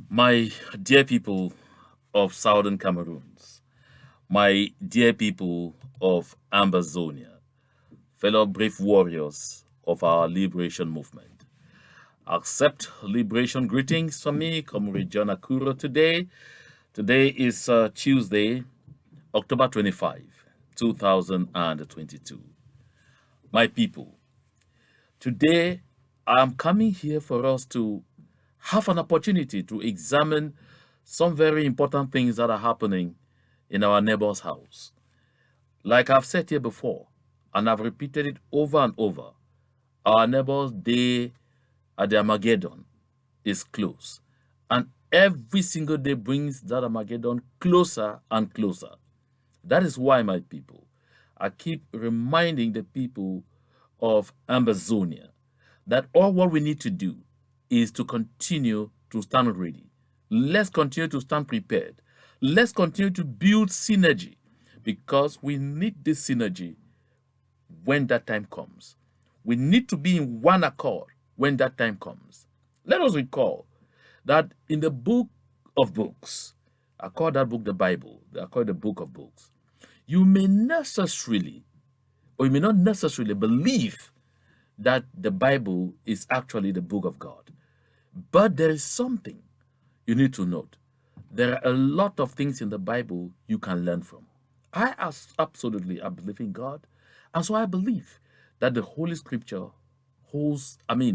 My dear people of Southern Cameroons, my dear people of Ambazonia, fellow brave warriors of our liberation movement, accept liberation greetings from me, Comrade John Akuro, today. Today is Tuesday, October 25, 2022. My people, today I'm coming here for us to have an opportunity to examine some very important things that are happening in our neighbor's house. Like I've said here before, and I've repeated it over and over, our neighbor's day at the Armageddon is close. And every single day brings that Armageddon closer and closer. That is why, my people, I keep reminding the people of Ambazonia that all what we need to do is to continue to stand ready. Let's continue to stand prepared. Let's continue to build synergy because we need this synergy when that time comes. We need to be in one accord when that time comes. Let us recall that in the book of books, I call that book the Bible, I call it the book of books. You may necessarily, or you may not necessarily believe that the Bible is actually the book of God. But there is something you need to note. There are a lot of things in the Bible you can learn from. Absolutely I believe in God, and so I believe that the Holy Scripture holds, a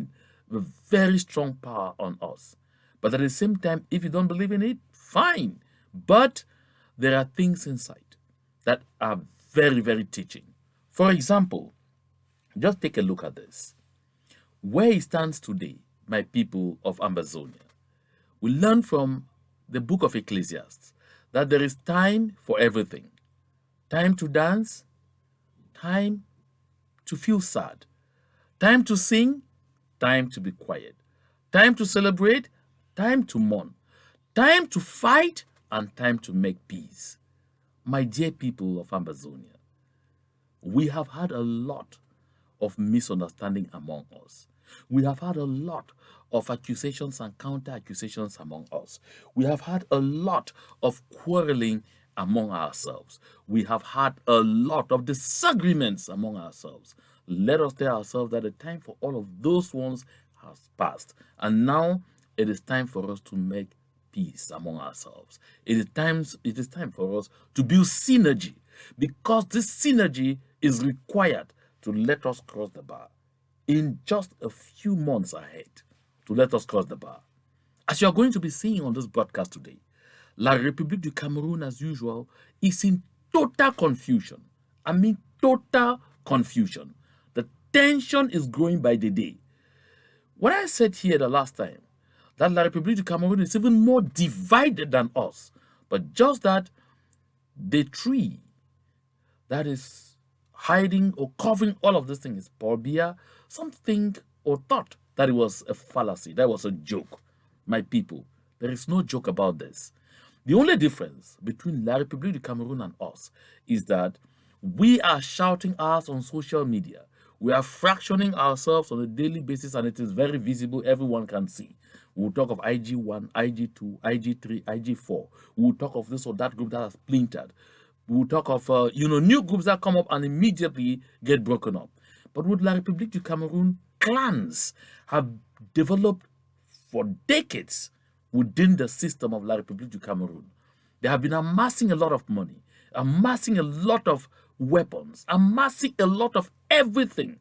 very strong power on us. But at the same time, if you don't believe in it, fine. But there are things inside that are very, very teaching. For example, just take a look at this. Where it stands today, my people of Ambazonia, we learn from the book of Ecclesiastes that there is time for everything. Time to dance, time to feel sad, time to sing, time to be quiet, time to celebrate, time to mourn, time to fight, and time to make peace. My dear people of Ambazonia, we have had a lot of misunderstanding among us. We have had a lot of accusations and counter accusations among us. We have had a lot of quarreling among ourselves. We have had a lot of disagreements among ourselves. Let us tell ourselves that the time for all of those ones has passed. And now it is time for us to make peace among ourselves. It is time for us to build synergy because this synergy is required to let us cross the bar in just a few months ahead, to let us cross the bar. As you are going to be seeing on this broadcast today, La République du Cameroon, as usual, is in total confusion. I mean, total confusion. The tension is growing by the day. What I said here the last time, that La République du Cameroon is even more divided than us, but just that the tree that is hiding or covering all of these things is Paul something or thought that it was a fallacy, that was a joke. My people, there is no joke about this. The only difference between La République du Cameroon and us is that we are shouting us on social media. We are fractioning ourselves on a daily basis, and it is very visible. Everyone can see. We'll talk of IG1, IG2, IG3, IG4. We'll talk of this or that group that has splintered. We'll talk of new groups that come up and immediately get broken up. But with La République du Cameroon, clans have developed for decades within the system of La République du Cameroon. They have been amassing a lot of money, amassing a lot of weapons, amassing a lot of everything,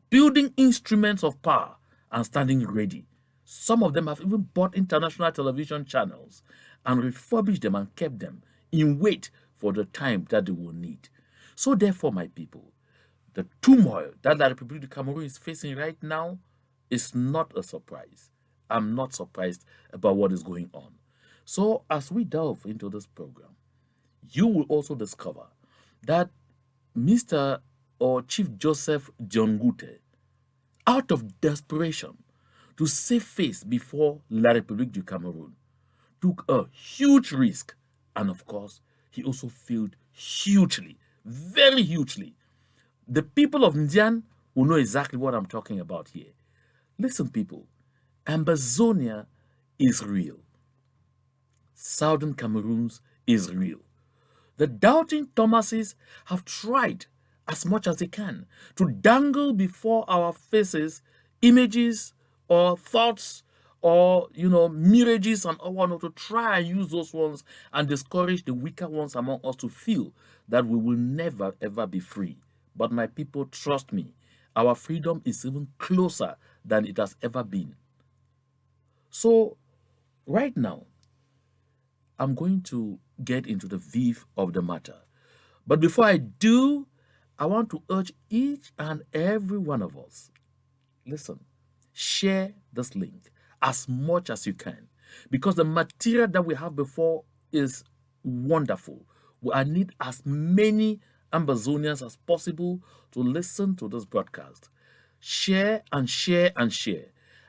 building instruments of power and standing ready. Some of them have even bought international television channels and refurbished them and kept them in wait for the time that they will need. So therefore, my people, the turmoil that La République du Cameroon is facing right now is not a surprise. I'm not surprised about what is going on. So as we delve into this program, you will also discover that Mr. or Chief Joseph Dion Ngute, out of desperation to save face before La République du Cameroon, took a huge risk, and of course, he also failed hugely, very hugely. The people of Ndian will know exactly what I'm talking about here. Listen, people, Ambazonia is real. Southern Cameroons is real. The doubting Thomases have tried as much as they can to dangle before our faces images or thoughts or mirages and all to try and use those ones and discourage the weaker ones among us to feel that we will never ever be free. But my people, trust me, our freedom is even closer than it has ever been. So right now, I'm going to get into the viv of the matter. But before I do, I want to urge each and every one of us, listen, share this link as much as you can because the material that we have before is wonderful. I need as many Ambazonians as possible to listen to this broadcast. Share and share and share.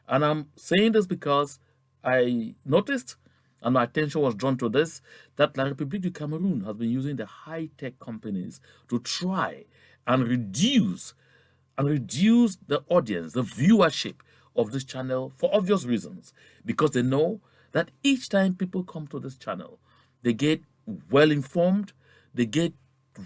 And I'm saying this because I noticed and my attention was drawn to this, that La République du Cameroon has been using the high-tech companies to try and reduce the audience, the viewership of this channel for obvious reasons, because they know that each time people come to this channel, they get well informed, they get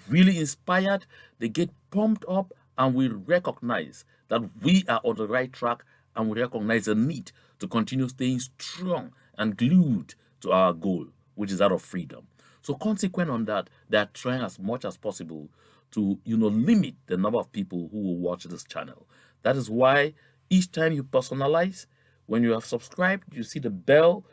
really inspired, they get pumped up, and we recognize that we are on the right track, and we recognize the need to continue staying strong and glued to our goal, which is that of freedom. So consequent on that, they are trying as much as possible to limit the number of people who will watch this channel. That is why each time you personalize, when you have subscribed, you see the bell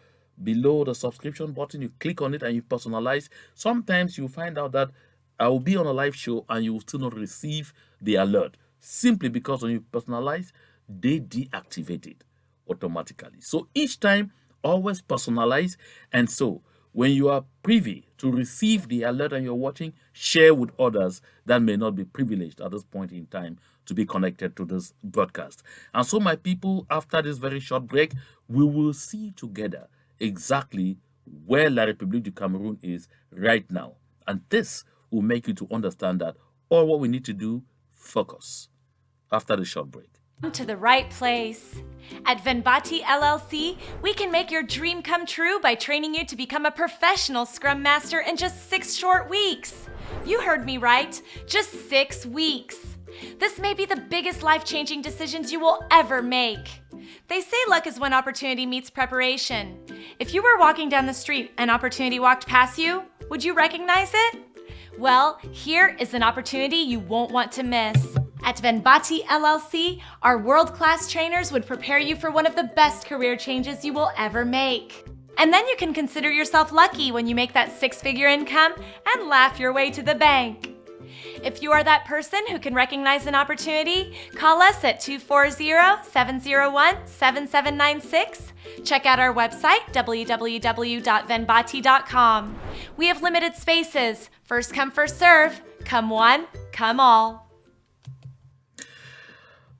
below the subscription button, you click on it and you personalize. Sometimes you find out that I will be on a live show and you will still not receive the alert, simply because when you personalize, they deactivate it automatically. So each time, always personalize. And so when you are privy to receive the alert and you're watching, share with others that may not be privileged at this point in time to be connected to this broadcast. And so my people, after this very short break, we will see together exactly where La République du Cameroon is right now. And this will make you to understand that all what we need to do, focus after the short break. To the right place. At Venbati LLC, we can make your dream come true by training you to become a professional Scrum Master in just 6 short weeks. You heard me right, just 6 weeks. This may be the biggest life-changing decisions you will ever make. They say luck is when opportunity meets preparation. If you were walking down the street and opportunity walked past you, would you recognize it? Well, here is an opportunity you won't want to miss. At Venbati LLC, our world-class trainers would prepare you for one of the best career changes you will ever make. And then you can consider yourself lucky when you make that 6-figure income and laugh your way to the bank. If you are that person who can recognize an opportunity, call us at 240-701-7796. Check out our website, www.venbati.com. We have limited spaces. First come, first serve. Come one, come all.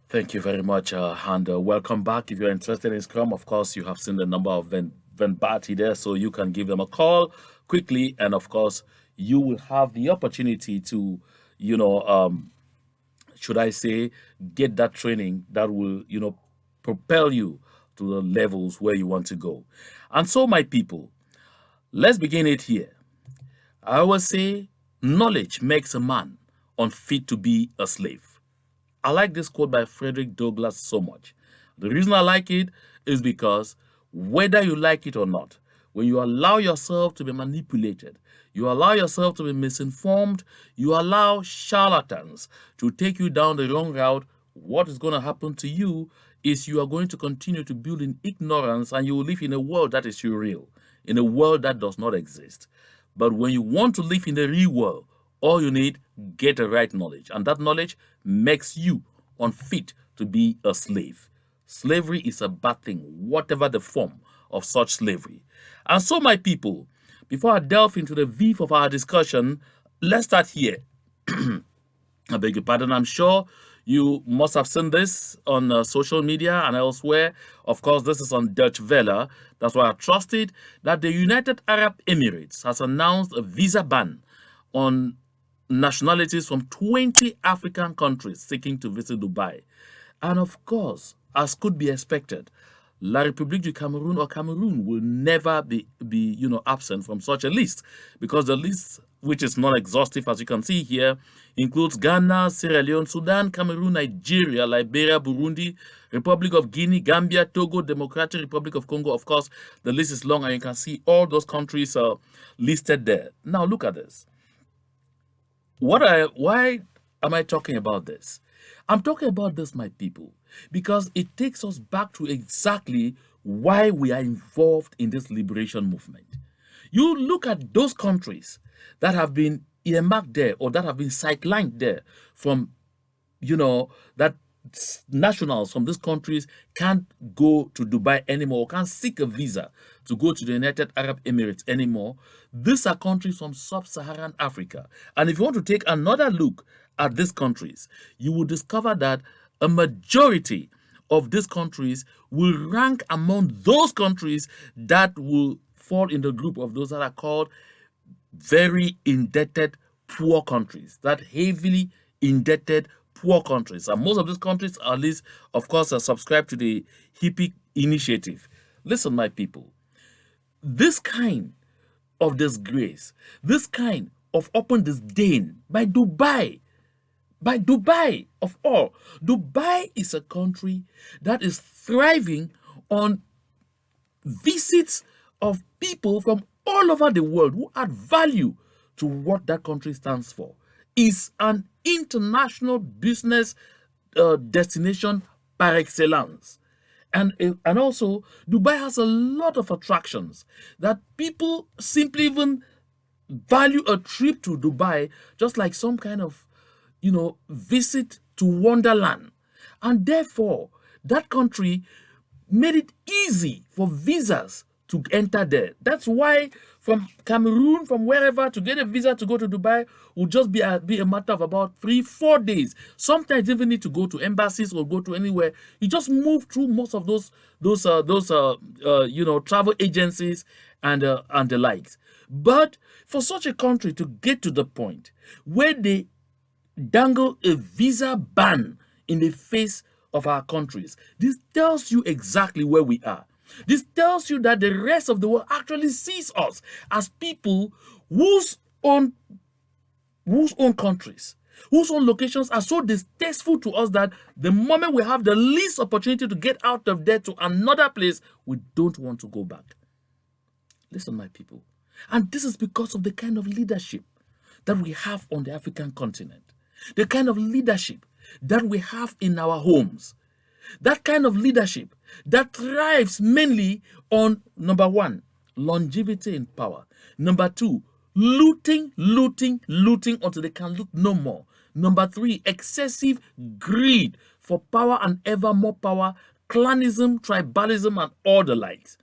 Thank you very much, and welcome back. If you're interested in Scrum, of course, you have seen the number of Venbati there, so you can give them a call quickly, and of course, you will have the opportunity to, should I say, get that training that will, propel you to the levels where you want to go. And so, my people, let's begin it here. I always say, knowledge makes a man unfit to be a slave. I like this quote by Frederick Douglass so much. The reason I like it is because whether you like it or not, when you allow yourself to be manipulated, you allow yourself to be misinformed, you allow charlatans to take you down the wrong route, what is going to happen to you is you are going to continue to build in ignorance and you will live in a world that is surreal, in a world that does not exist. But when you want to live in the real world, all you need, get the right knowledge. And that knowledge makes you unfit to be a slave. Slavery is a bad thing, whatever the form of such slavery. And so, my people, before I delve into the viv of our discussion, let's start here. I beg your pardon, I'm sure you must have seen this on social media and elsewhere. Of course, this is on Dutch Welle. That's why I trusted that the United Arab Emirates has announced a visa ban on nationalities from 20 African countries seeking to visit Dubai. And of course, as could be expected, La République du Cameroon or Cameroon will never be absent from such a list, because the list, which is non-exhaustive as you can see here, includes Ghana, Sierra Leone, Sudan, Cameroon, Nigeria, Liberia, Burundi, Republic of Guinea, Gambia, Togo, Democratic Republic of Congo. Of course, the list is long and you can see all those countries are listed there. Now look at this. Why am I talking about this? I'm talking about this, my people, because it takes us back to exactly why we are involved in this liberation movement. You look at those countries that have been earmarked there or that have been sidelined there from, that nationals from these countries can't go to Dubai anymore, can't seek a visa to go to the United Arab Emirates anymore. These are countries from sub-Saharan Africa. And if you want to take another look at these countries, you will discover that a majority of these countries will rank among those countries that will fall in the group of those that are called very indebted poor countries, that heavily indebted poor countries. And most of these countries, at least, of course, are subscribed to the hippie initiative. Listen, my people, this kind of disgrace, this kind of open disdain by Dubai of all. Dubai is a country that is thriving on visits of people from all over the world who add value to what that country stands for. It's an international business destination par excellence. And also, Dubai has a lot of attractions that people simply even value a trip to Dubai just like some kind of, visit to Wonderland. And therefore, that country made it easy for visas to enter there. That's why from Cameroon, from wherever, to get a visa to go to Dubai will just be a matter of about 3-4 days. Sometimes you even need to go to embassies or go to anywhere. You just move through most of those travel agencies and the likes. But for such a country to get to the point where they dangle a visa ban in the face of our countries, this tells you exactly where we are. This tells you that the rest of the world actually sees us as people whose own countries, whose own locations are so distasteful to us that the moment we have the least opportunity to get out of there to another place, we don't want to go back. Listen, my people. And this is because of the kind of leadership that we have on the African continent, the kind of leadership that we have in our homes, that kind of leadership that thrives mainly on, number one, longevity in power. Number two, looting until they can loot no more. Number three, excessive greed for power and ever more power, clanism, tribalism, and all the likes.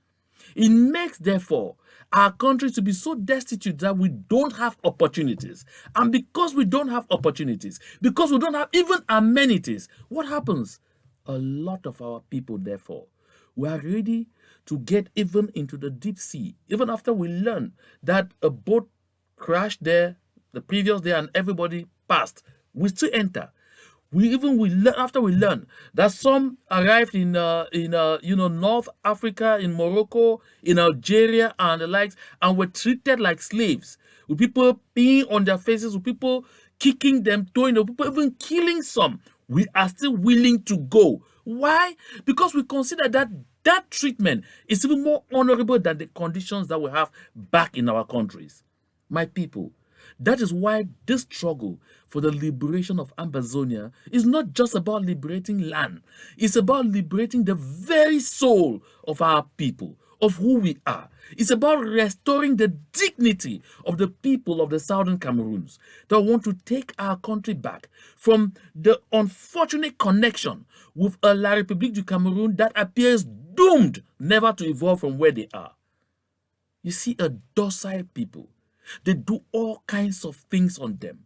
It makes, therefore, our country to be so destitute that we don't have opportunities. And because we don't have opportunities, because we don't have even amenities, what happens? A lot of our people, therefore, we are ready to get even into the deep sea, even after we learn that a boat crashed there the previous day and everybody passed. We still enter. After we learn that some arrived in North Africa, in Morocco, in Algeria, and the likes, and were treated like slaves, with people peeing on their faces, with people kicking them, throwing them, people even killing some. We are still willing to go. Why? Because we consider that treatment is even more honorable than the conditions that we have back in our countries. My people, that is why this struggle for the liberation of Ambazonia is not just about liberating land. It's about liberating the very soul of our people, of who we are. It's about restoring the dignity of the people of the Southern Cameroons that want to take our country back from the unfortunate connection with a La République du Cameroon that appears doomed never to evolve from where they are. You see, a docile people, they do all kinds of things on them.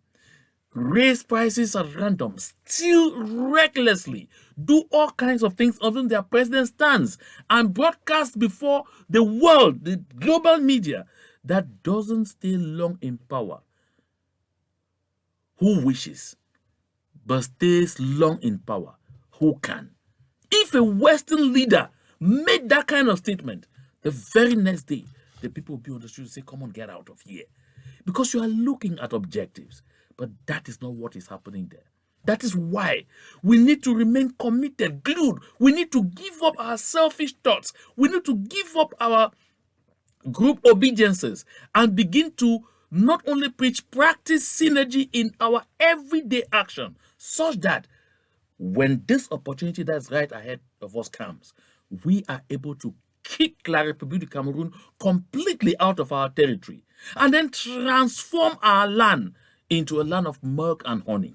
Raise prices at random, steal recklessly, do all kinds of things on their president stands, and broadcast before the world, the global media, that doesn't stay long in power. Who wishes, but stays long in power? Who can? If a Western leader made that kind of statement, the very next day, the people will be on the street and say, come on, get out of here. Because you are looking at objectives. But that is not what is happening there. That is why we need to remain committed, glued. We need to give up our selfish thoughts. We need to give up our group obediences and begin to not only preach, practice synergy in our everyday action, such that when this opportunity that's right ahead of us comes, we are able to kick La République du Cameroon completely out of our territory and then transform our land into a land of milk and honey.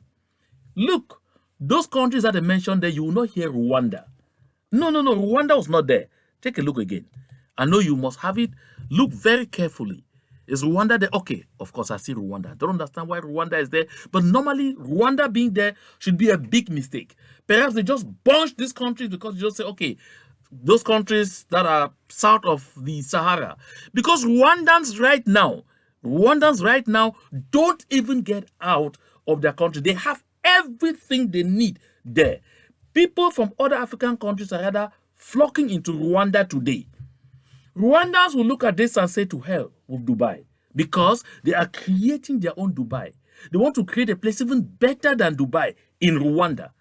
Look, those countries that I mentioned there, you will not hear Rwanda. No, Rwanda was not there. Take a look again. I know you must have it. Look very carefully. Is Rwanda there? Okay, of course, I see Rwanda. I don't understand why Rwanda is there. But normally, Rwanda being there should be a big mistake. Perhaps they just bunched these countries because you just say, okay, those countries that are south of the Sahara. Because Rwandans right now don't even get out of their country. They have everything they need there. People from other African countries are rather flocking into Rwanda today. Rwandans will look at this and say to hell with Dubai, because they are creating their own Dubai. They want to create a place even better than Dubai in Rwanda.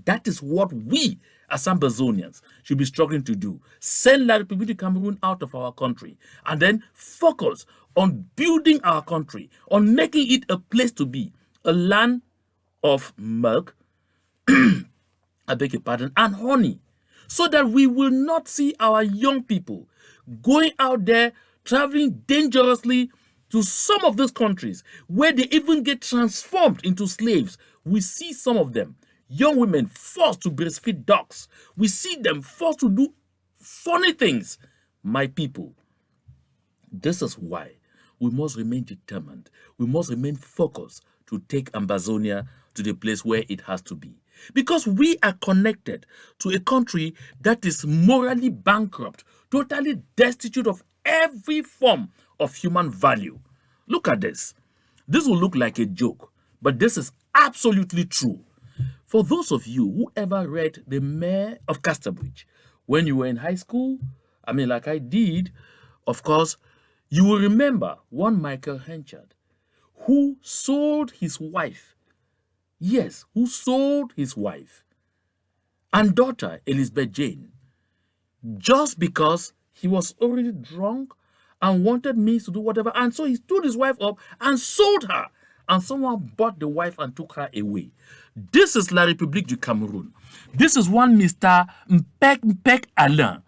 That is what we as Ambazonians should be struggling to do. Send La République du Cameroon out of our country and then focus on building our country, on making it a place to be, a land of milk, I beg your pardon, and honey, so that we will not see our young people going out there, traveling dangerously to some of those countries where they even get transformed into slaves. We see some of them, young women forced to breastfeed dogs. We see them forced to do funny things. My people, this is why we must remain determined. We must remain focused to take Ambazonia to the place where it has to be. Because we are connected to a country that is morally bankrupt, totally destitute of every form of human value. Look at this. This will look like a joke, but this is absolutely true. For those of you who ever read The Mayor of Casterbridge when you were in high school, I mean, like I did, of course, you will remember one Michael Henchard who sold his wife. Yes, who sold his wife and daughter, Elizabeth Jane, just because he was already drunk and wanted me to do whatever. And so he stood his wife up and sold her. And someone bought the wife and took her away. This is La République du Cameroon. This is one Mr. Mpek Alain,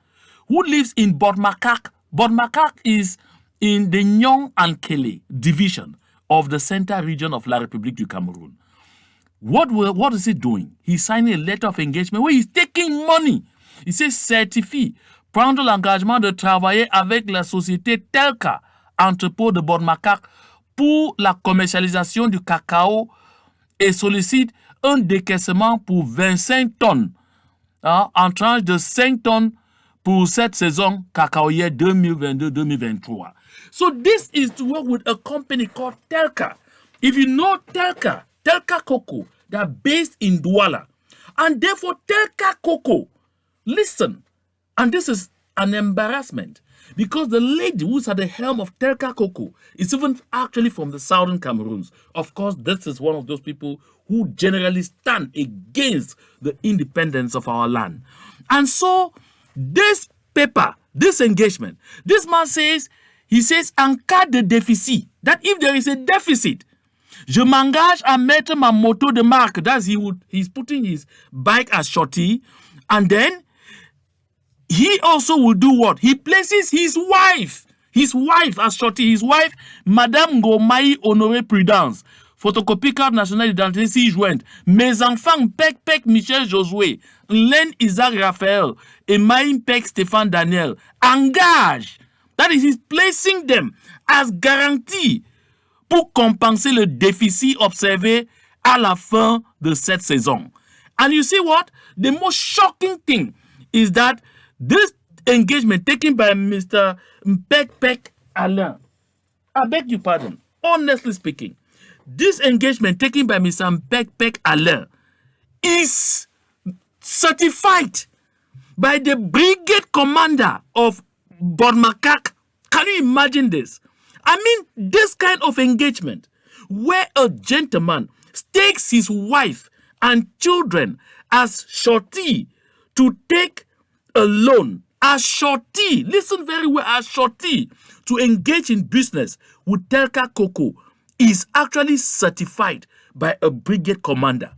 who lives in Bodmakak. Bodmakak is in the Nyong and Kele division of the center region of La République du Cameroon. What is he doing? He's signing a letter of engagement where he's taking money. Il s'est certifie prendre l'engagement de travailler avec la société Telka, entrepôt de Bodmakak, pour la commercialisation du cacao et sollicite un décaissement pour 25 tonnes, en tranche de 5 tonnes pour cette saison cacaoyère 2022-2023. So this is to work with a company called Telka. If you know Telka Cocoa, they are based in Douala. And therefore, Telka Cocoa, listen, and this is an embarrassment, because the lady who's at the helm of Telka Cocoa is even actually from the southern Cameroons. Of course, this is one of those people who generally stand against the independence of our land. And so, this paper, this engagement, this man says, he says, en cas de déficit, that if there is a deficit, je m'engage à mettre ma moto de marque. That's he's putting his bike as shorty, and then he also will do what? He places his wife as shorty. His wife, Madame Ngomai Honoré Prudence, photocopie carte nationale d'identité ci-jointe. Mes enfants, Pek Michel Josué, Len Isaac Raphaël, et Maïm Pek Stéphane Daniel, engage. That is, he's placing them as guarantee pour compenser le déficit observé à la fin de cette saison. And you see what? The most shocking thing is that this engagement taken by Mr. Mpek Alain, I beg your pardon, honestly speaking, this engagement taken by Mr. Mpek Alain is certified by the brigade commander of Bodmakak. Can you imagine this? I mean, this kind of engagement where a gentleman stakes his wife and children as surety to take a loan, as surety, listen very well, as surety to engage in business with Telka Cocoa is actually certified by a brigade commander.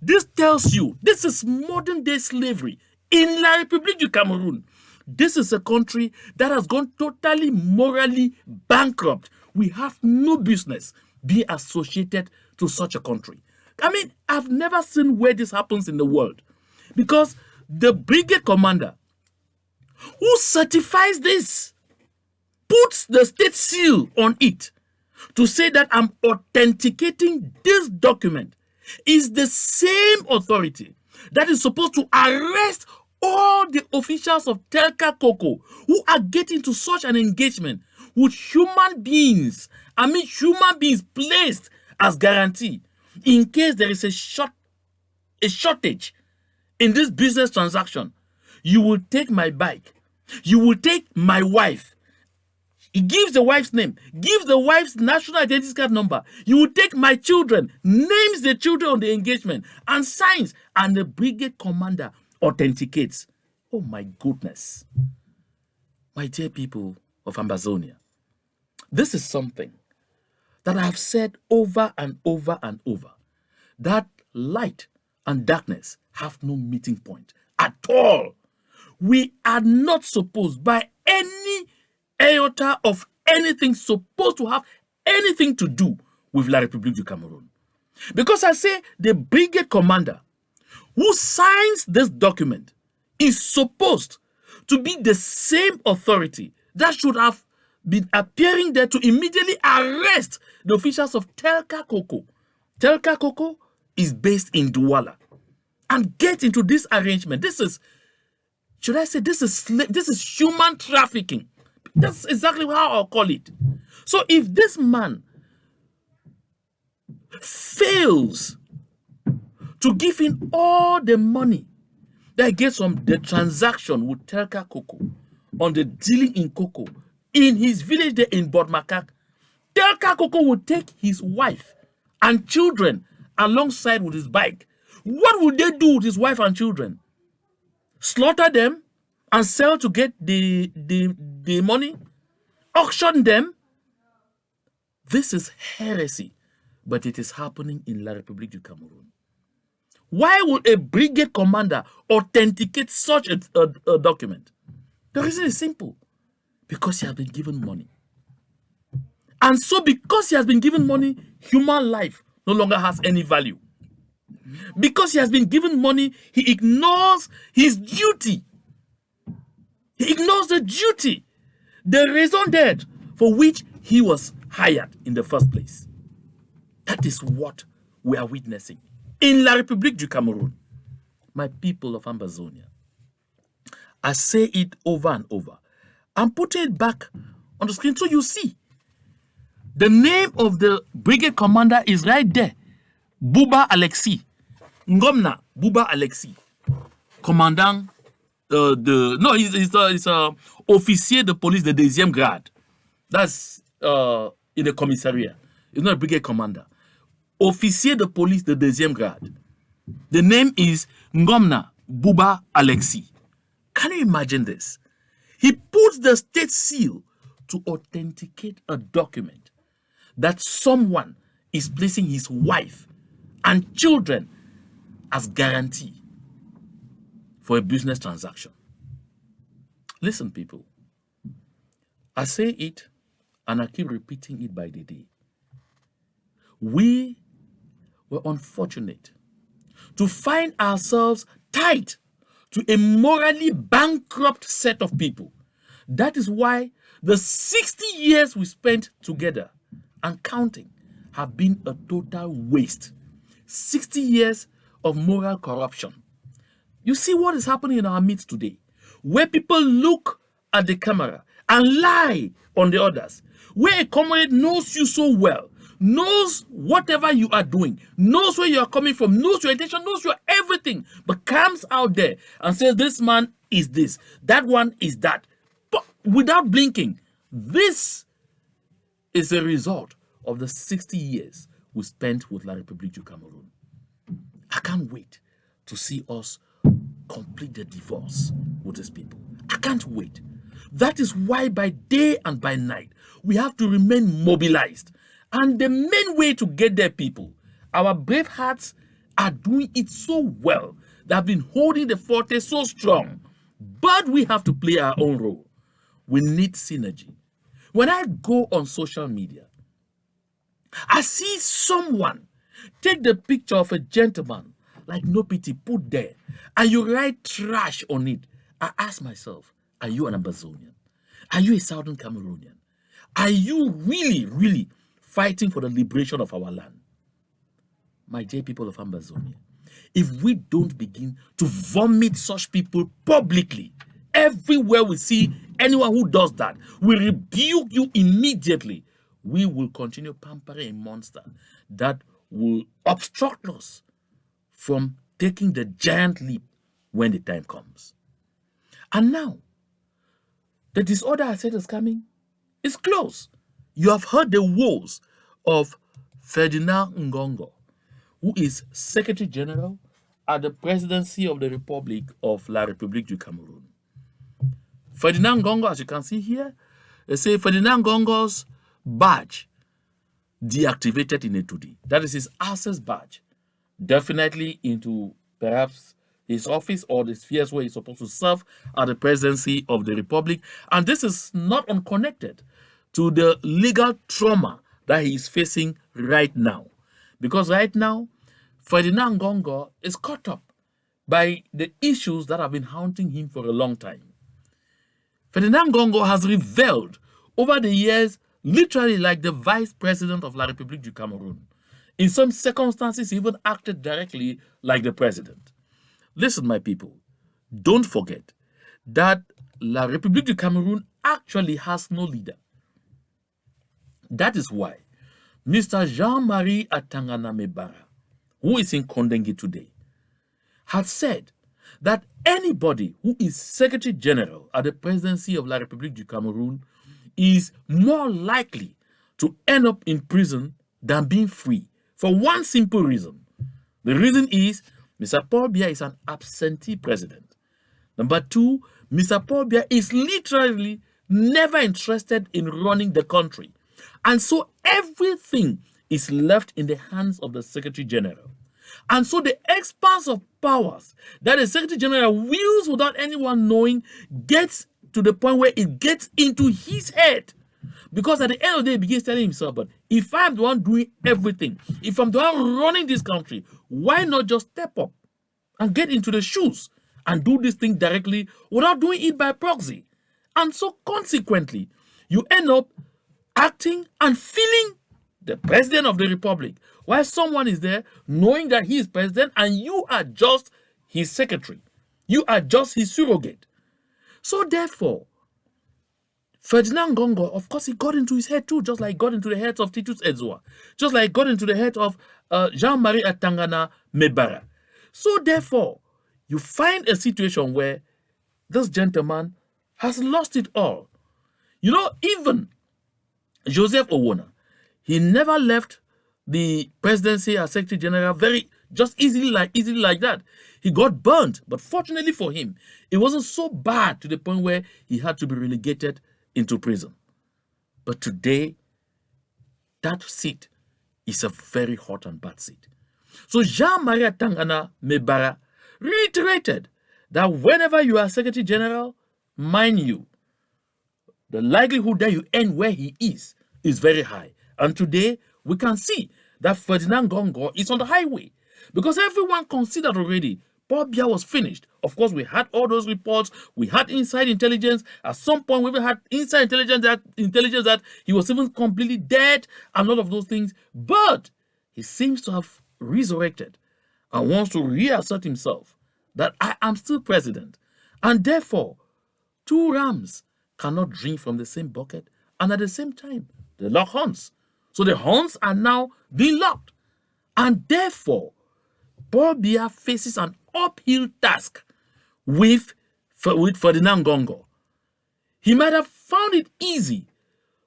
This tells you this is modern day slavery in La République du Cameroon. This is a country that has gone totally morally bankrupt. We have no business being associated to such a country. I mean, I've never seen where this happens in the world, because the brigade commander who certifies this puts the state seal on it to say that I'm authenticating this document is the same authority that is supposed to arrest all the officials of Telka Cocoa who are getting to such an engagement with human beings. I mean, human beings placed as guarantee in case there is a shortage in this business transaction. You will take my bike. You will take my wife. He gives the wife's name, gives the wife's national identity card number. You will take my children, names the children on the engagement, and signs, and the brigade commander authenticates. Oh my goodness. My dear people of Ambazonia, this is something that I have said over and over and over, that light and darkness have no meeting point at all. We are not supposed by any iota of anything supposed to have anything to do with La République du Cameroon. Because I say the brigade commander who signs this document is supposed to be the same authority that should have been appearing there to immediately arrest the officials of Telka Cocoa. Telka Cocoa is based in Douala. And get into this arrangement. This is, should I say, this is human trafficking. That's exactly how I'll call it. So if this man fails to give in all the money that he gets from the transaction with Telka Cocoa on the dealing in cocoa in his village there in Bodmakak, Telka Cocoa will take his wife and children alongside with his bike. What will they do with his wife and children? Slaughter them and sell to get the money? Auction them? This is heresy, but it is happening in La République du Cameroon. Why would a brigade commander authenticate such a document? The reason is simple. Because he has been given money. And so because he has been given money, human life no longer has any value. Because he has been given money, he ignores his duty. He ignores the duty, the raison d'etre for which he was hired in the first place. That is what we are witnessing in La République du Cameroon. My people of Ambazonia, I say it over and over. I'm putting it back on the screen so you see. The name of the brigade commander is right there. Buba Alexis. Ngomna Buba Alexis. Commandant he's a officier de police de deuxième grade. That's in the commissariat. He's not a brigade commander. Officier de police de deuxième grade. The name is Ngomna Buba Alexis. Can you imagine this? He puts the state seal to authenticate a document that someone is placing his wife and children as guarantee for a business transaction. Listen, people. I say it and I keep repeating it by the day. We were unfortunate to find ourselves tied to a morally bankrupt set of people. That is why the 60 years we spent together and counting have been a total waste. 60 years of moral corruption. You see what is happening in our midst today, where people look at the camera and lie on the others, where a comrade knows you so well, knows whatever you are doing, knows where you are coming from, knows your intention, knows your everything, but comes out there and says, this man is this, that one is that, but without blinking. This is a result of the 60 years we spent with La République du Cameroon. I can't wait to see us complete the divorce with these people. I can't wait. That is why by day and by night, we have to remain mobilized. And the main way to get there, people, our brave hearts are doing it so well. They have been holding the forte so strong. But we have to play our own role. We need synergy. When I go on social media, I see someone take the picture of a gentleman like No Pity put there, and you write trash on it. I ask myself, are you an Ambazonian? Are you a Southern Cameroonian? Are you really, really fighting for the liberation of our land? My dear people of Ambazonia, if we don't begin to vomit such people publicly, everywhere we see anyone who does that, we rebuke you immediately. We will continue pampering a monster that will obstruct us from taking the giant leap when the time comes. And now, the disorder I said is coming is close. You have heard the woes of Ferdinand Ngongo, who is Secretary General at the Presidency of the Republic of La République du Cameroon. Ferdinand Ngongo, as you can see here, they say Ferdinand Ngongo's badge deactivated in Etudi. That is his access badge. Definitely into perhaps his office or the spheres where he's supposed to serve at the presidency of the Republic. And this is not unconnected to the legal trauma that he is facing right now. Because right now, Ferdinand Ngongo is caught up by the issues that have been haunting him for a long time. Ferdinand Ngongo has revealed over the years, literally like the vice president of La République du Cameroon. In some circumstances, he even acted directly like the president. Listen, my people, don't forget that La République du Cameroon actually has no leader. That is why Mr. Jean-Marie Atangana Mebara, who is in Kondengi today, had said that anybody who is Secretary General at the presidency of La République du Cameroon is more likely to end up in prison than being free for one simple reason. The reason is Mr. Paul Biya is an absentee president. Number two, Mr. Paul Biya is literally never interested in running the country. And so everything is left in the hands of the Secretary General. And so the expanse of powers that the Secretary General wields without anyone knowing gets to the point where it gets into his head. Because at the end of the day, he begins telling himself, but if I'm the one doing everything, if I'm the one running this country, why not just step up and get into the shoes and do this thing directly without doing it by proxy? And so consequently, you end up acting and feeling the president of the republic, while someone is there knowing that he is president and you are just his secretary. You are just his surrogate. So therefore, Ferdinand Ngongo, of course, he got into his head too, just like he got into the heads of Titus Edzwa, just like he got into the head of Jean-Marie Atangana Mebara. So therefore, you find a situation where this gentleman has lost it all. You know, even Joseph Owona, he never left the presidency as Secretary General just easily like that. He got burnt, but fortunately for him, it wasn't so bad to the point where he had to be relegated into prison. But today, that seat is a very hot and bad seat. So Jean-Marie Tangana Mebara reiterated that whenever you are Secretary General, mind you, the likelihood that you end where he is very high. And today, we can see that Ferdinand Ngongo is on the highway. Because everyone considered already Paul Biya was finished. Of course, we had all those reports. We had inside intelligence. At some point, we even had inside intelligence that he was even completely dead and all of those things. But he seems to have resurrected and wants to reassert himself that I am still president. And therefore, two rams cannot drink from the same bucket and at the same time, they lock horns. So the horns are now being locked. And therefore, Paul Biya faces an uphill task with Ferdinand Gongo. He might have found it easy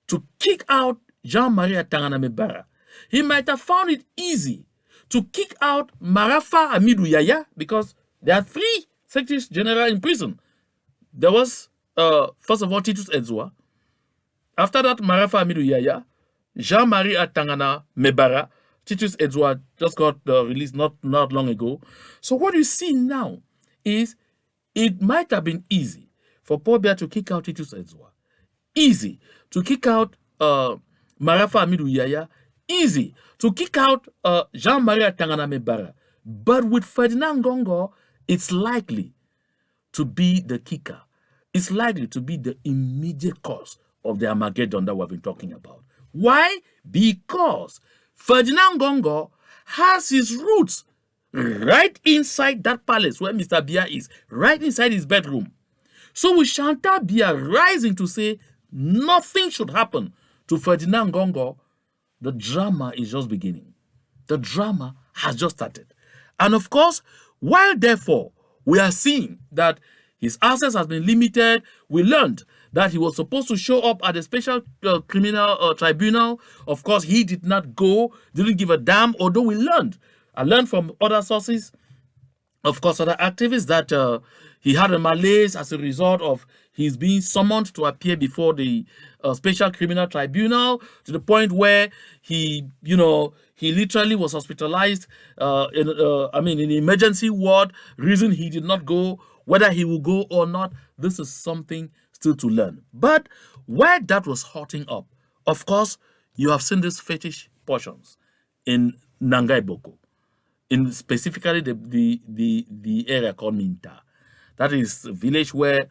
to kick out Jean-Marie Atangana Mebara. He might have found it easy to kick out Marafa Amidou Yaya because there are 3 secretaries general in prison. There was, first of all, Titus Edzwa. After that, Marafa Amidou Yaya, Jean-Marie Atangana Mebara. Titus Edzwa just got released not long ago. So what you see now is it might have been easy for Paul Biya to kick out Titus Edzwa. Easy to kick out Marafa Amidou Yaya. Easy to kick out Jean-Marie Atangana Mebara. But with Ferdinand Gongo, it's likely to be the kicker. It's likely to be the immediate cause of the Armageddon that we've been talking about. Why? Because Ferdinand Gongo has his roots right inside that palace where Mr. Biya is, right inside his bedroom. So with Chantal Biya rising to say nothing should happen to Ferdinand Gongo, the drama is just beginning. The drama has just started. And of course, while therefore we are seeing that his access has been limited, we learned that he was supposed to show up at a special criminal tribunal. Of course, he did not go, didn't give a damn, although I learned from other sources, of course, other activists, that he had a malaise as a result of his being summoned to appear before the special criminal tribunal, to the point where he literally was hospitalized in an emergency ward. Reason he did not go, whether he will go or not, this is something still to learn. But where that was hotting up, of course, you have seen these fetish portions in Nangai Boko, in specifically the area called Minta. That is a village where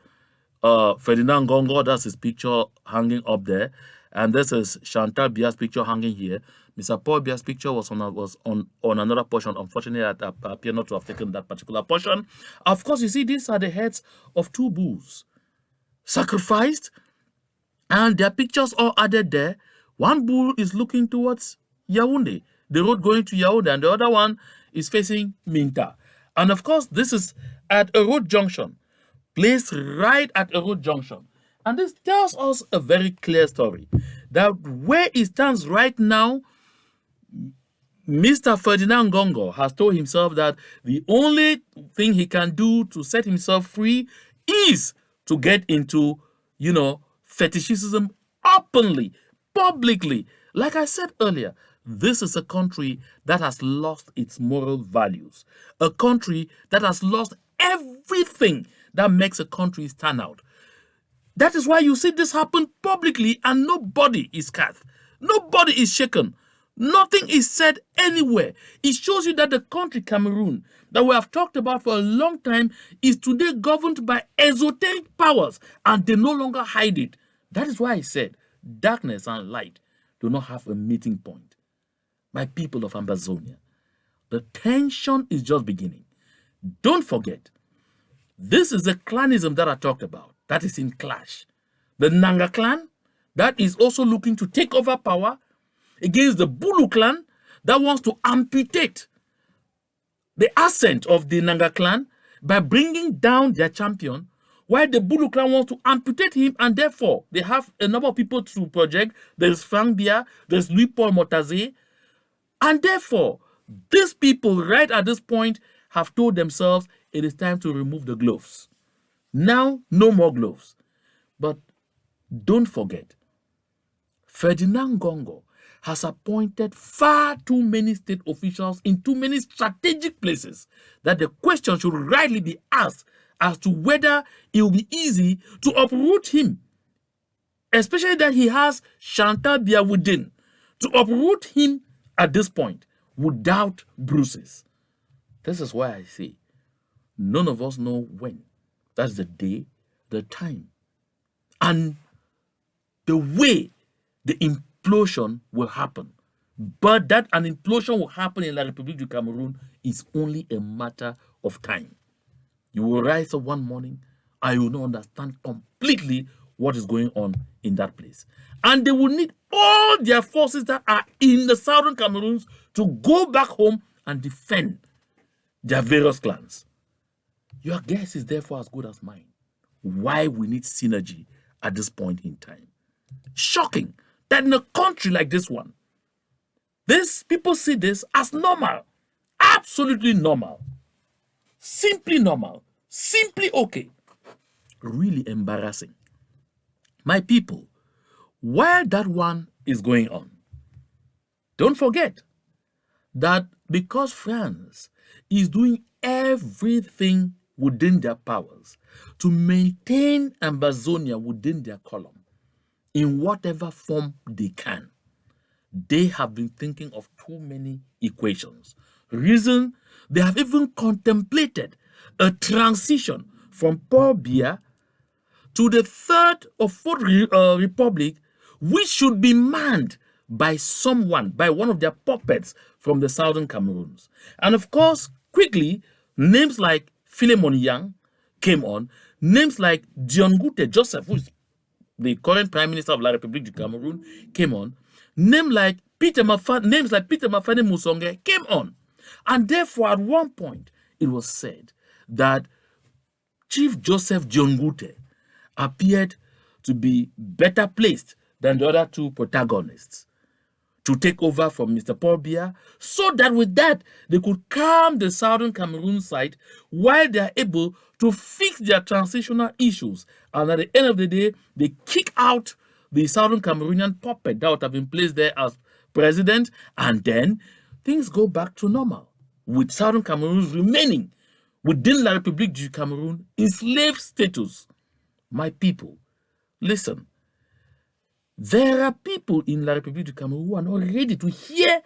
Ferdinand Gongo, that's his picture hanging up there. And this is Chantal Biya's picture hanging here. Mr. Paul Biya's picture was on another portion. Unfortunately, I appear not to have taken that particular portion. Of course, you see, these are the heads of 2 bulls sacrificed, and their pictures all added there. One bull is looking towards Yaoundé, the road going to Yaoundé, and the other one is facing Minta. And of course, this is at a road junction, placed right at a road junction. And this tells us a very clear story, that where it stands right now, Mr. Ferdinand Gongo has told himself that the only thing he can do to set himself free is to get into, fetishism openly, publicly. Like I said earlier, this is a country that has lost its moral values, a country that has lost everything that makes a country stand out. That is why you see this happen publicly and nobody is scared. Nobody is shaken. Nothing is said anywhere. It shows you that the country Cameroon that we have talked about for a long time is today governed by esoteric powers, and they no longer hide it. That is why I said darkness and light do not have a meeting point. My people of Ambazonia, the tension is just beginning. Don't forget, this is the clanism that I talked about that is in clash. The Nanga clan that is also looking to take over power against the Bulu clan that wants to amputate the ascent of the Nanga clan by bringing down their champion, while the Bulu clan wants to amputate him, and therefore they have a number of people to project. There's Frank Biya, there's Louis Paul Motaze, and therefore these people right at this point have told themselves it is time to remove the gloves. Now, no more gloves. But don't forget, Ferdinand Gongo has appointed far too many state officials in too many strategic places that the question should rightly be asked as to whether it will be easy to uproot him, especially that he has Chantal Biya within, to uproot him at this point without bruises. This is why I say none of us know when. That's the day, the time, and the way the implosion will happen. But that an implosion will happen in La République du Cameroon is only a matter of time. You will rise up one morning and you will not understand completely what is going on in that place. And they will need all their forces that are in the southern Cameroons to go back home and defend their various clans. Your guess is therefore as good as mine. Why we need synergy at this point in time. Shocking that in a country like this one, people see this as normal, absolutely normal, simply normal, simply okay. Really embarrassing. My people, while that one is going on, don't forget that because France is doing everything within their powers to maintain Ambazonia within their column in whatever form they can, they have been thinking of too many equations. Reason, they have even contemplated a transition from Paul Biya to the third or fourth republic, which should be manned by someone, by one of their puppets from the southern Cameroons. And of course, quickly, names like Philemon Yang came on, names like Dion Ngute Joseph, who is the current Prime Minister of La République du Cameroon, came on, names like Peter Mafane Musonge came on. And therefore, at one point, it was said that Chief Joseph Dion Ngute appeared to be better placed than the other two protagonists to take over from Mr. Paul Biya, so that with that, they could calm the southern Cameroon side while they are able to fix their transitional issues. And at the end of the day, they kick out the southern Cameroonian puppet that would have been placed there as president, and then things go back to normal, with southern Cameroons remaining within La République du Cameroon in slave status. My people, listen. There are people in La République du Cameroon who are not ready to hear,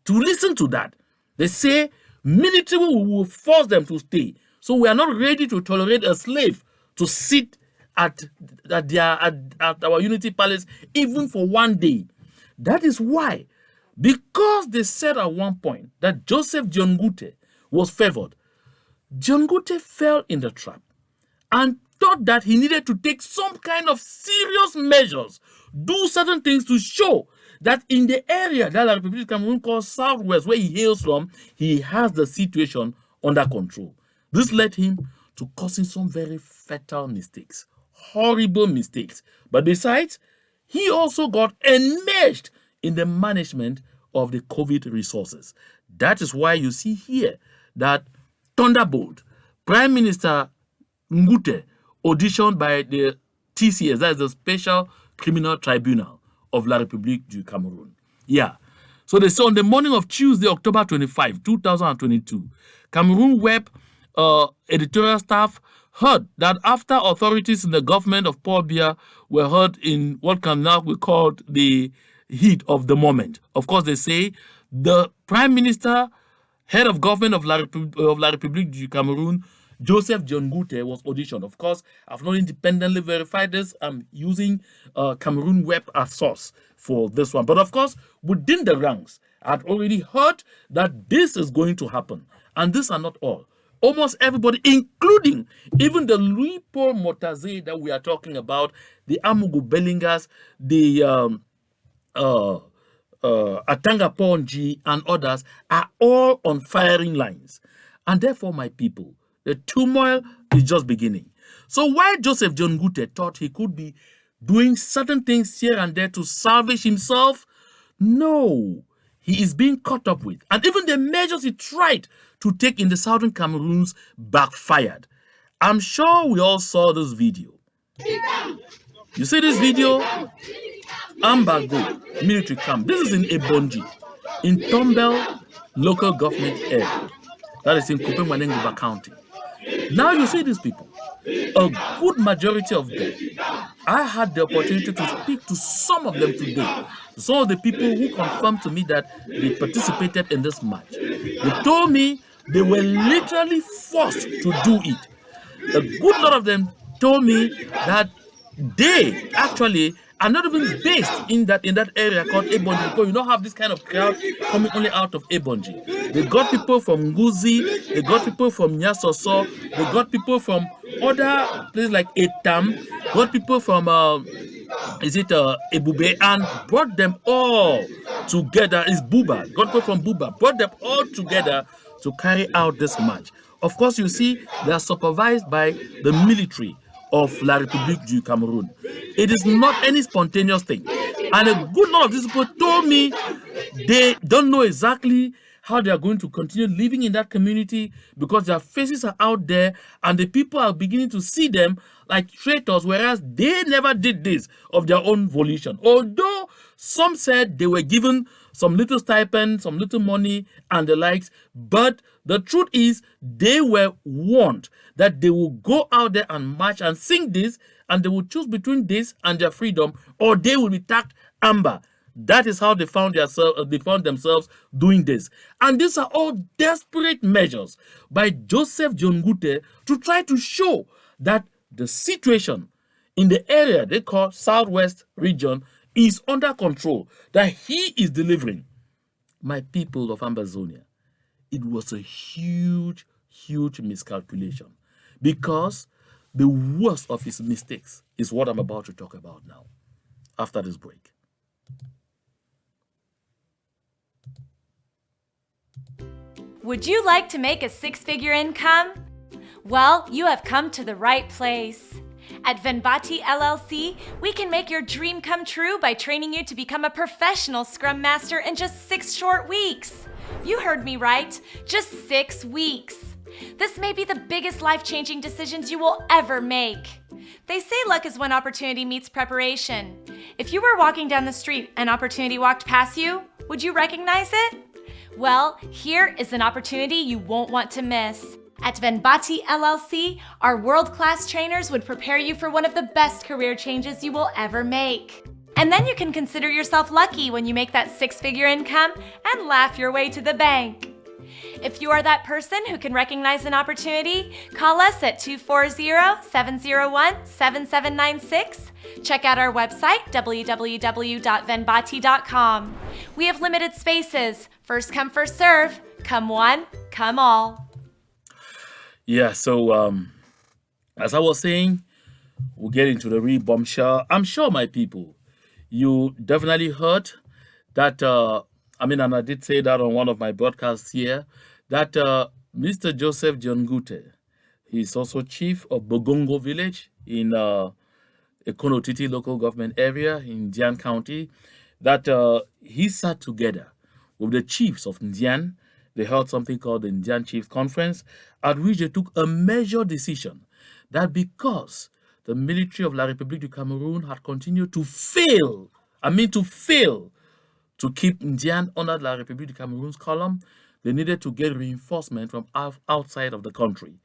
to listen to that. They say military will force them to stay. So we are not ready to tolerate a slave to sit at our Unity Palace even for one day. That is why, because they said at one point that Joseph Dion Ngute was favored, Dion Ngute fell in the trap and thought that he needed to take some kind of serious measures, do certain things to show that in the area that La République du Cameroon calls Southwest, where he hails from, he has the situation under control. This led him to causing some very fatal mistakes, horrible mistakes. But besides, he also got enmeshed in the management of the COVID resources. That is why you see here that Thunderbolt, Prime Minister Ngute, auditioned by the TCS, that is the Special Criminal Tribunal of La République du Cameroon. Yeah. So they say on the morning of Tuesday, October 25, 2022, Cameroon Web editorial staff heard that after authorities in the government of Paul Biya were heard in what can now be called the heat of the moment. Of course, they say the Prime Minister, head of government of La République du Cameroon, Joseph Dion Ngute, was auditioned. Of course, I've not independently verified this. I'm using Cameroon Web as source for this one. But of course, within the ranks, I'd already heard that this is going to happen. And these are not all. Almost everybody, including even the Louis Paul Motaze that we are talking about, the Amugu Bellingas, the Atanga Ponji, and others, are all on firing lines. And therefore, my people, the turmoil is just beginning. So while Joseph Dion Ngute thought he could be doing certain things here and there to salvage himself, no, he is being caught up with. And even the measures he tried to take in the southern Cameroons backfired. I'm sure we all saw this video. You see this video? Ambago military camp. This is in Ebonji, in Tombel local government area. That is in Kupemwanenguba County. Now you see these people, a good majority of them. I had the opportunity to speak to some of them today. Some of the people who confirmed to me that they participated in this march. They told me they were literally forced to do it. A good lot of them told me that they actually are not even based in that area called Ebonji, because you don't have this kind of crowd coming only out of Ebonji. They got people from Nguzi, they got people from Nyasoso, they got people from other places like Etam, brought people from Ebube and brought them all together. Is Buba, got people from Buba, brought them all together to carry out this march. Of course, you see, they are supervised by the military of La République du Cameroon. It is not any spontaneous thing. And a good lot of these people told me they don't know exactly how they are going to continue living in that community because their faces are out there and the people are beginning to see them like traitors, whereas they never did this of their own volition. Although some said they were given some little stipend, some little money and the likes, but the truth is they were warned that they will go out there and march and sing this, and they will choose between this and their freedom, or they will be tagged amber. That is how they found themselves doing this. And these are all desperate measures by Joseph John Ngute to try to show that the situation in the area they call Southwest region is under control, that he is delivering. My people of Ambazonia, it was a huge, huge miscalculation, because the worst of his mistakes is what I'm about to talk about now, after this break. Would you like to make a six-figure income? Well, you have come to the right place. At Venbati LLC, we can make your dream come true by training you to become a professional Scrum Master in just 6 short weeks. You heard me right, just 6 weeks. This may be the biggest life-changing decisions you will ever make. They say luck is when opportunity meets preparation. If you were walking down the street and opportunity walked past you, would you recognize it? Well, here is an opportunity you won't want to miss. At Venbati LLC, our world-class trainers would prepare you for one of the best career changes you will ever make. And then you can consider yourself lucky when you make that 6-figure income and laugh your way to the bank. If you are that person who can recognize an opportunity, call us at 240-701-7796. Check out our website, www.venbati.com. We have limited spaces. First come, first serve. Come one, come all. Yeah, so as I was saying, we'll get into the real bombshell. I'm sure, my people, you definitely heard that, and I did say that on one of my broadcasts here, that Mr. Joseph John Ngute, he's also chief of Bogongo village in Ekonotiti local government area in Dion County, that he sat together with the chiefs of Ndian. They held something called the Ndian Chiefs Conference, at which they took a major decision that because the military of La République du Cameroon had continued to fail to keep Ndian under La République du Cameroon's column, they needed to get reinforcement from outside of the country.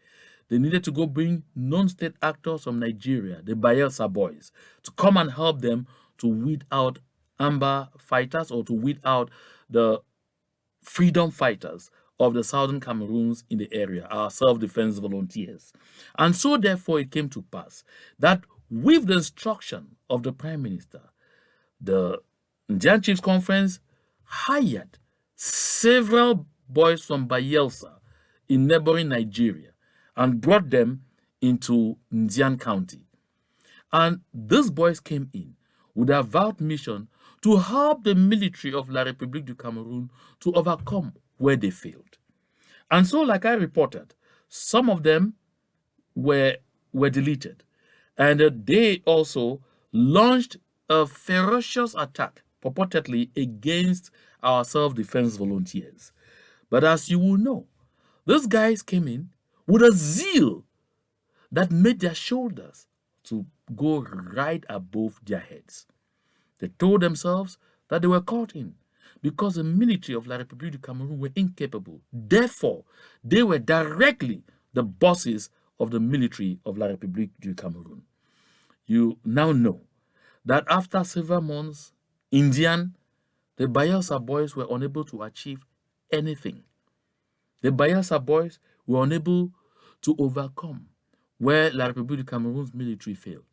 They needed to go bring non-state actors from Nigeria, the Bayelsa boys, to come and help them to weed out Amber fighters, or to weed out the freedom fighters of the southern Cameroons in the area, our self-defense volunteers. And so therefore it came to pass that with the instruction of the Prime Minister, the Ndian Chiefs Conference hired several boys from Bayelsa in neighboring Nigeria and brought them into Ndian County. And these boys came in with a vowed mission to help the military of La République du Cameroon to overcome where they failed. And so, like I reported, some of them were deleted. And they also launched a ferocious attack, purportedly against our self-defense volunteers. But as you will know, those guys came in with a zeal that made their shoulders to go right above their heads. They told themselves that they were caught in because the military of La République du Cameroon were incapable. Therefore, they were directly the bosses of the military of La République du Cameroon. You now know that after several months, the Bayelsa boys were unable to achieve anything. The Bayelsa boys were unable to overcome where La République du Cameroon's military failed.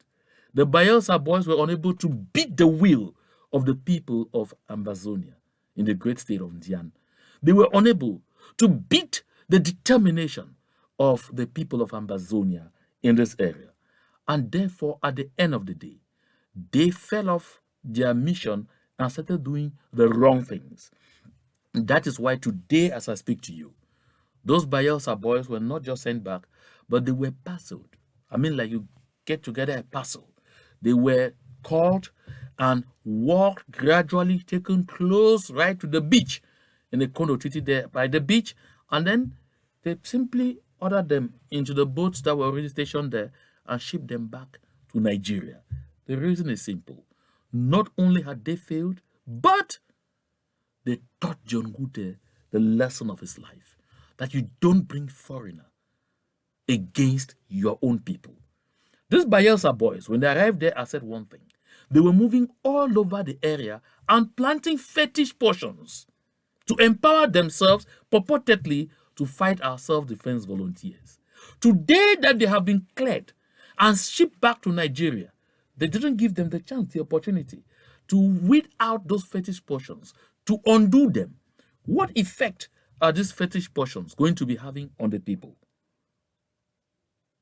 The Bayelsa boys were unable to beat the will of the people of Ambazonia in the great state of Ndian. They were unable to beat the determination of the people of Ambazonia in this area. And therefore, at the end of the day, they fell off their mission and started doing the wrong things. That is why today, as I speak to you, those Bayelsa boys were not just sent back, but they were parceled. I mean, like you get together a parcel. They were called and walked gradually, taken close right to the beach in the Kondo Treaty there by the beach, and then they simply ordered them into the boats that were already stationed there and shipped them back to Nigeria. The reason is simple. Not only had they failed, but they taught John Ngute the lesson of his life, that you don't bring foreigner against your own people. These Bayelsa boys, when they arrived there, I said one thing. They were moving all over the area and planting fetish portions to empower themselves purportedly to fight our self-defense volunteers. Today that they have been cleared and shipped back to Nigeria, they didn't give them the chance, the opportunity to weed out those fetish portions, to undo them. What effect are these fetish portions going to be having on the people?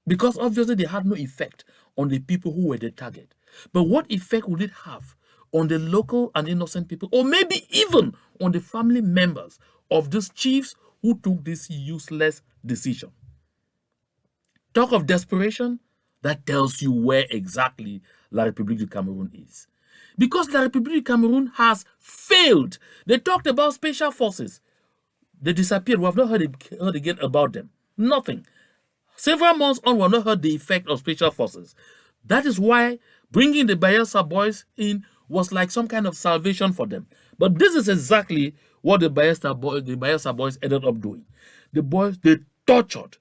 Because obviously they had no effect on the people who were the target. But what effect would it have on the local and innocent people, or maybe even on the family members of these chiefs who took this useless decision? Talk of desperation, that tells you where exactly La République du Cameroun is. Because La République du Cameroun has failed. They talked about special forces. They disappeared. We have not heard again about them. Nothing. Several months on, we have not heard the effect of special forces. That is why bringing the Bayelsa boys in was like some kind of salvation for them. But this is exactly what the Bayelsa boys ended up doing. The boys, they tortured,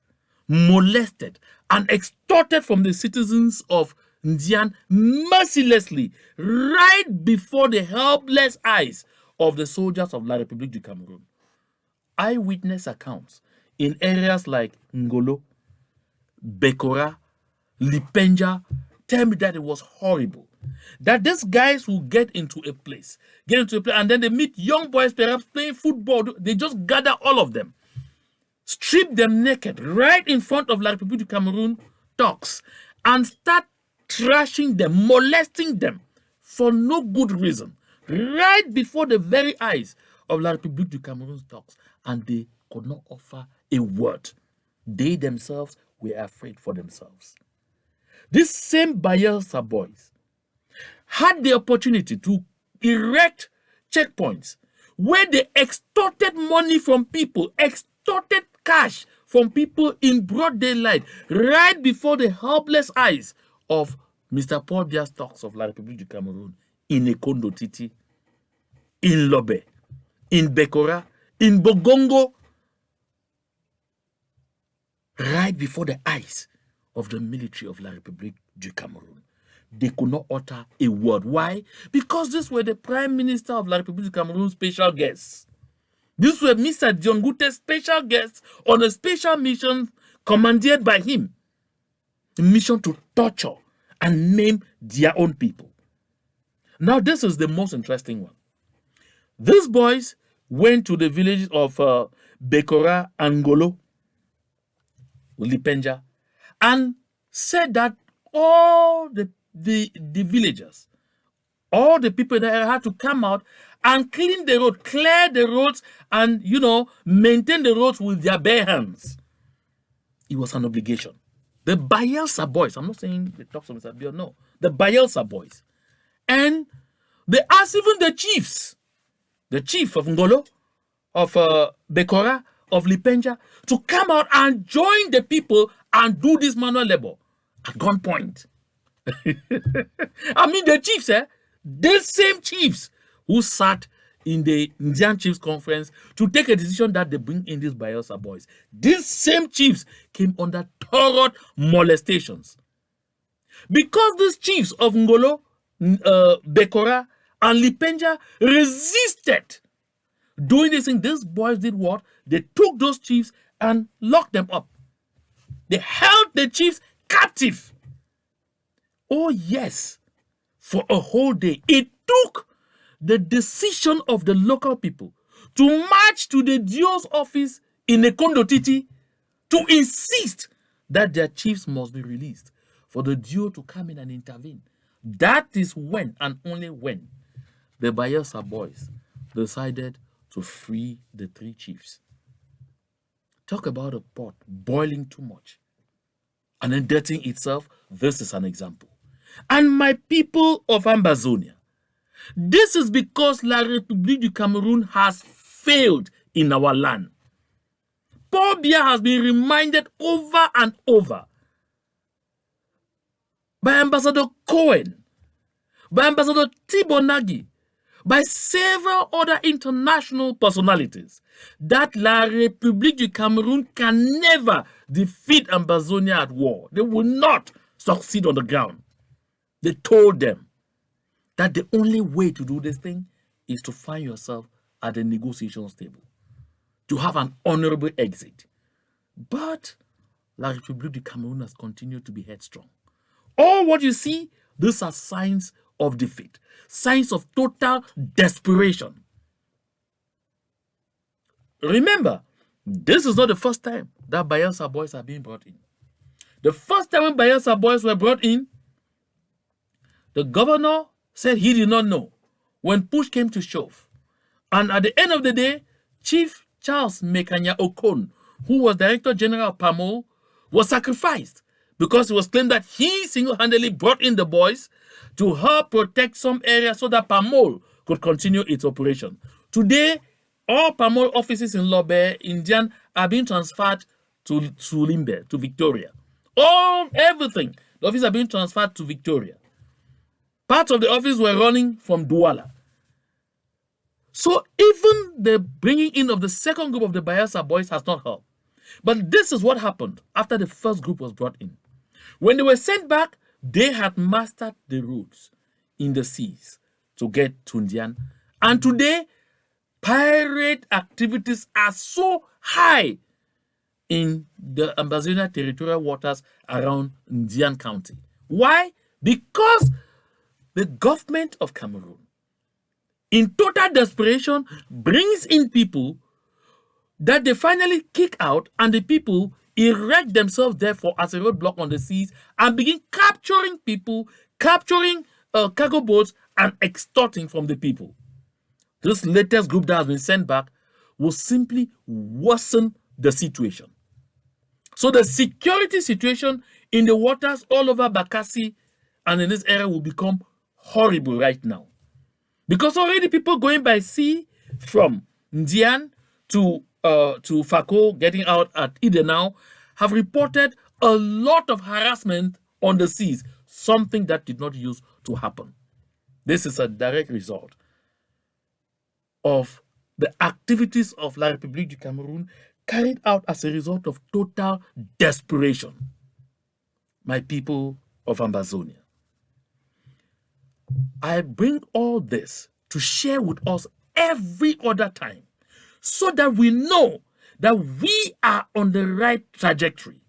molested, and extorted from the citizens of Ndian mercilessly right before the helpless eyes of the soldiers of La République du Cameroun. Eyewitness accounts in areas like Ngolo, Bekora, Lipenja tell me that it was horrible. That these guys will get into a place, and then they meet young boys perhaps playing football. They just gather all of them, strip them naked right in front of La République du Cameroun talks, and start trashing them, molesting them for no good reason, right before the very eyes of La République du Cameroun talks, and they could not offer a word. They themselves were afraid for themselves. These same Bayelsa boys had the opportunity to erect checkpoints where they extorted money from people, extorted cash from people in broad daylight, right before the helpless eyes of Mr. Paul Biya Stocks of La République du Cameroun in Ekondo Titi, in Lobe, in Bekora, in Bogongo, right before the eyes of the military of La République du Cameroun. They could not utter a word. Why? Because these were the Prime Minister of La République du Cameroun special guests. These were Mr. Dion Ngute's special guests on a special mission commanded by him. A mission to torture and maim their own people. Now, this is the most interesting one. These boys went to the villages of Bekora and Ngolo, Lipenja, and said that all the villagers, all the people there had to come out and clean the road, clear the roads, and, maintain the roads with their bare hands. It was an obligation. The Bayelsa boys, I'm not saying the talks of Mr. Dion, no, the Bayelsa boys. And they asked even the chiefs, the chief of Ngolo, of Bekora, of Lipenja, to come out and join the people and do this manual labor at gunpoint. I mean, the chiefs, the same chiefs who sat in the Indian Chiefs Conference to take a decision that they bring in these Bayelsa boys. These same chiefs came under thorough molestations. Because these chiefs of Ngolo, Bekora, and Lipenja resisted doing this thing, these boys did what? They took those chiefs and locked them up. They held the chiefs captive. Oh yes, for a whole day. It took the decision of the local people to march to the Dio's office in Ekondo Titi to insist that their chiefs must be released for the duo to come in and intervene. That is when and only when the Bayelsa boys decided to free the three chiefs. Talk about a pot boiling too much and then dirtying itself. This is an example. And my people of Ambazonia, this is because La République du Cameroun has failed in our land. Paul Biya has been reminded over and over by Ambassador Cohen, by Ambassador Thibonagi, by several other international personalities that La République du Cameroun can never defeat Ambazonia at war. They will not succeed on the ground. They told them that the only way to do this thing is to find yourself at the negotiations table, to have an honorable exit. But La République du Cameroun has continued to be headstrong. All what you see, these are signs of defeat, signs of total desperation. Remember, this is not the first time that Bayelsa boys are being brought in. The first time when Bayelsa boys were brought in, the governor said he did not know when push came to shove. And at the end of the day, Chief Charles Mekanya Okon, who was Director General of PAMOL, was sacrificed because it was claimed that he single-handedly brought in the boys to help protect some areas so that PAMOL could continue its operation. Today, all PAMOL offices in Lobe, Indian, are being transferred to Limbe, to Victoria. Everything, the offices are being transferred to Victoria. Parts of the office were running from Douala. So even the bringing in of the second group of the Bayelsa boys has not helped. But this is what happened after the first group was brought in. When they were sent back, they had mastered the routes in the seas to get to Ndian. And today, pirate activities are so high in the Ambazonia territorial waters around Ndian County. Why? Because the government of Cameroon, in total desperation, brings in people that they finally kick out, and the people erect themselves therefore as a roadblock on the seas and begin capturing people, capturing cargo boats, and extorting from the people. This latest group that has been sent back will simply worsen the situation. So the security situation in the waters all over Bakassi and in this area will become horrible right now. Because already people going by sea from Ndian to Fako, getting out at Idenau, have reported a lot of harassment on the seas, something that did not used to happen. This is a direct result of the activities of La République du Cameroun carried out as a result of total desperation. My people of Ambazonia, I bring all this to share with us every other time so that we know that we are on the right trajectory.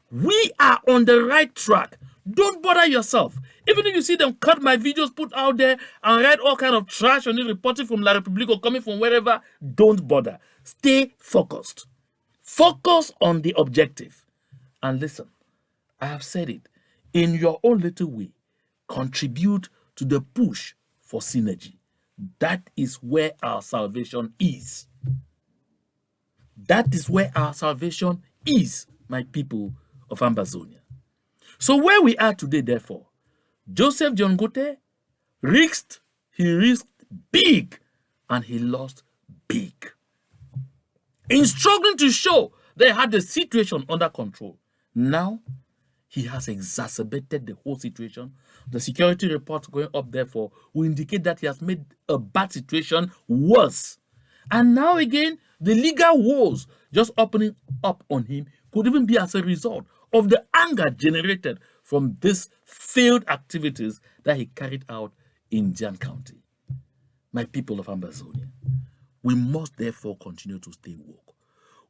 We are on the right track. Don't bother yourself. Even if you see them cut my videos, put out there and write all kind of trash on it, reporting from La République or coming from wherever, don't bother. Stay focused. Focus on the objective. And listen, I have said it, in your own little way, contribute to the push for synergy. That is where our salvation is. That is where our salvation is, my people of Ambazonia. So where we are today, therefore, Joseph John Ngute risked big, and he lost big. In struggling to show they had the situation under control, now he has exacerbated the whole situation. The security report going up, therefore, will indicate that he has made a bad situation worse. And now again, the legal woes just opening up on him could even be as a result of the anger generated from these failed activities that he carried out in Dion County. My people of Ambazonia, we must therefore continue to stay woke.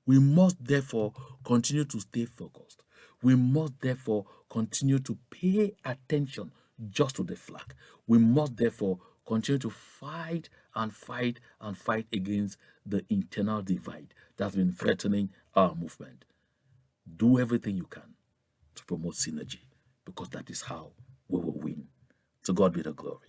We must therefore continue to stay focused. We must therefore continue to pay attention just to the flag. We must therefore continue to fight and fight and fight against the internal divide that's been threatening our movement. Do everything you can to promote synergy. because that is how we will win. To God be the glory.